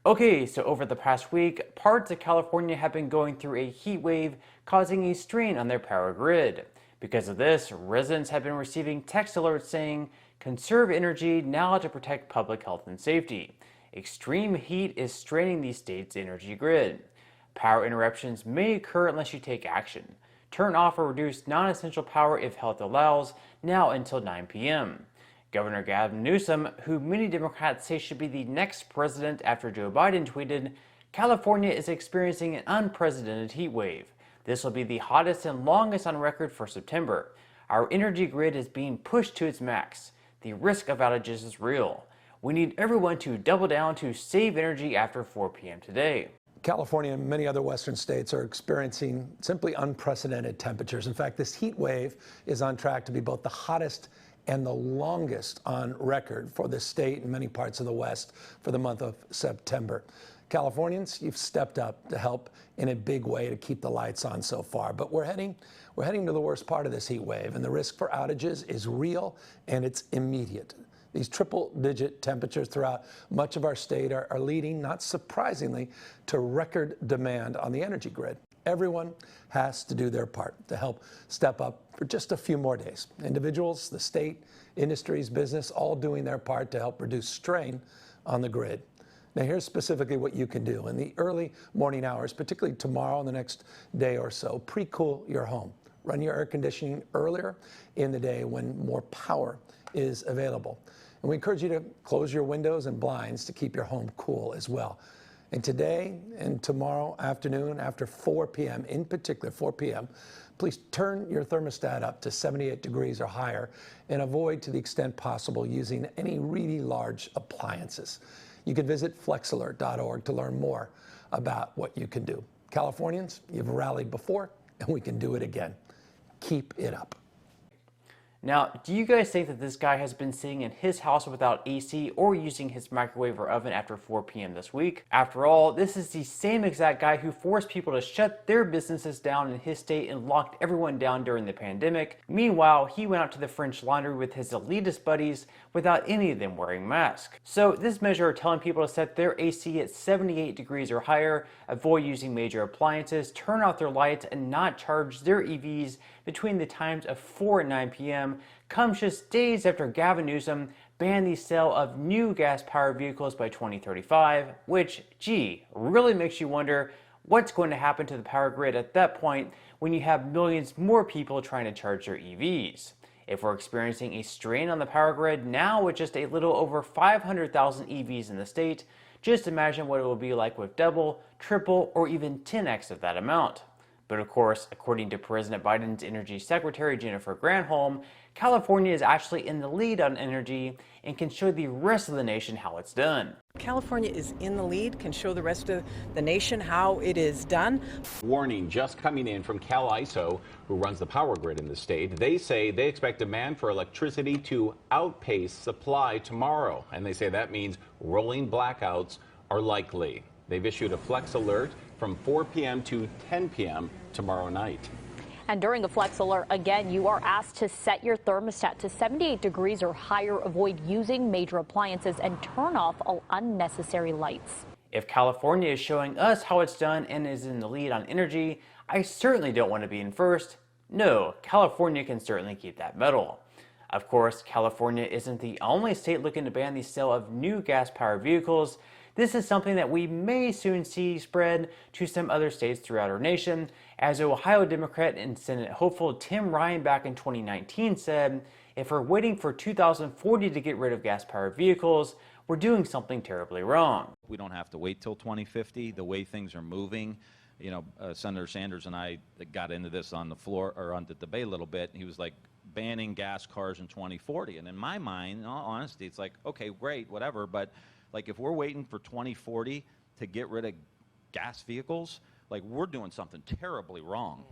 Okay, so over the past week, parts of California have been going through a heat wave, causing a strain on their power grid. Because of this, residents have been receiving text alerts saying, "Conserve energy now to protect public health and safety." Extreme heat is straining the state's energy grid. Power interruptions may occur unless you take action. Turn off or reduce non-essential power if health allows, now until 9 p.m. Governor Gavin Newsom, who many Democrats say should be the next president after Joe Biden, tweeted, "California is experiencing an unprecedented heat wave. This will be the hottest and longest on record for September. Our energy grid is being pushed to its max. The risk of outages is real. We need everyone to double down to save energy after 4 p.m. today." California and many other western states are experiencing simply unprecedented temperatures. In fact, this heat wave is on track to be both the hottest and the longest on record for the state and many parts of the West for the month of September. Californians, you've stepped up to help in a big way to keep the lights on so far, but we're heading to the worst part of this heat wave, and the risk for outages is real and it's immediate. These triple-digit temperatures throughout much of our state are leading, not surprisingly, to record demand on the energy grid. Everyone has to do their part to help step up for just a few more days. Individuals, the state, industries, business, all doing their part to help reduce strain on the grid. Now, here's specifically what you can do. In the early morning hours, particularly tomorrow and the next day or so, pre-cool your home. Run your air conditioning earlier in the day when more power is available. And we encourage you to close your windows and blinds to keep your home cool as well. And today and tomorrow afternoon, after 4 p.m., in particular 4 p.m., please turn your thermostat up to 78 degrees or higher and avoid, to the extent possible, using any really large appliances. You can visit flexalert.org to learn more about what you can do. Californians, you've rallied before, and we can do it again. Keep it up. Now, do you guys think that this guy has been sitting in his house without AC or using his microwave or oven after 4 p.m. this week? After all, this is the same exact guy who forced people to shut their businesses down in his state and locked everyone down during the pandemic. Meanwhile, he went out to the French Laundry with his elitist buddies without any of them wearing masks. So this measure of telling people to set their AC at 78 degrees or higher, avoid using major appliances, turn off their lights, and not charge their EVs between the times of 4 and 9 p.m. comes just days after Gavin Newsom banned the sale of new gas-powered vehicles by 2035, which, gee, really makes you wonder what's going to happen to the power grid at that point when you have millions more people trying to charge their EVs. If we're experiencing a strain on the power grid now with just a little over 500,000 EVs in the state, just imagine what it will be like with double, triple, or even 10x of that amount. But of course, according to President Biden's Energy Secretary Jennifer Granholm, California is actually in the lead on energy and can show the rest of the nation how it's done. California is in the lead, can show the rest of the nation how it is done. Warning just coming in from CalISO, who runs the power grid in the state. They say they expect demand for electricity to outpace supply tomorrow. And they say that means rolling blackouts are likely. They've issued a flex alert from 4 p.m. to 10 p.m. tomorrow night. And during the flex alert, again, you are asked to set your thermostat to 78 degrees or higher, avoid using major appliances, and turn off all unnecessary lights. If California is showing us how it's done and is in the lead on energy, I certainly don't want to be in first. No, California can certainly keep that medal. Of course, California isn't the only state looking to ban the sale of new gas-powered vehicles. This is something that we may soon see spread to some other states throughout our nation, as Ohio Democrat and Senate hopeful Tim Ryan back in 2019 said, "If we're waiting for 2040 to get rid of gas-powered vehicles, we're doing something terribly wrong." We don't have to wait till 2050. The way things are moving, you know, Senator Sanders and I got into this on the floor or on the debate a little bit. He was like banning gas cars in 2040, and in my mind, in all honesty, it's like, okay, great, whatever, but like if we're waiting for 2040 to get rid of gas vehicles, like we're doing something terribly wrong.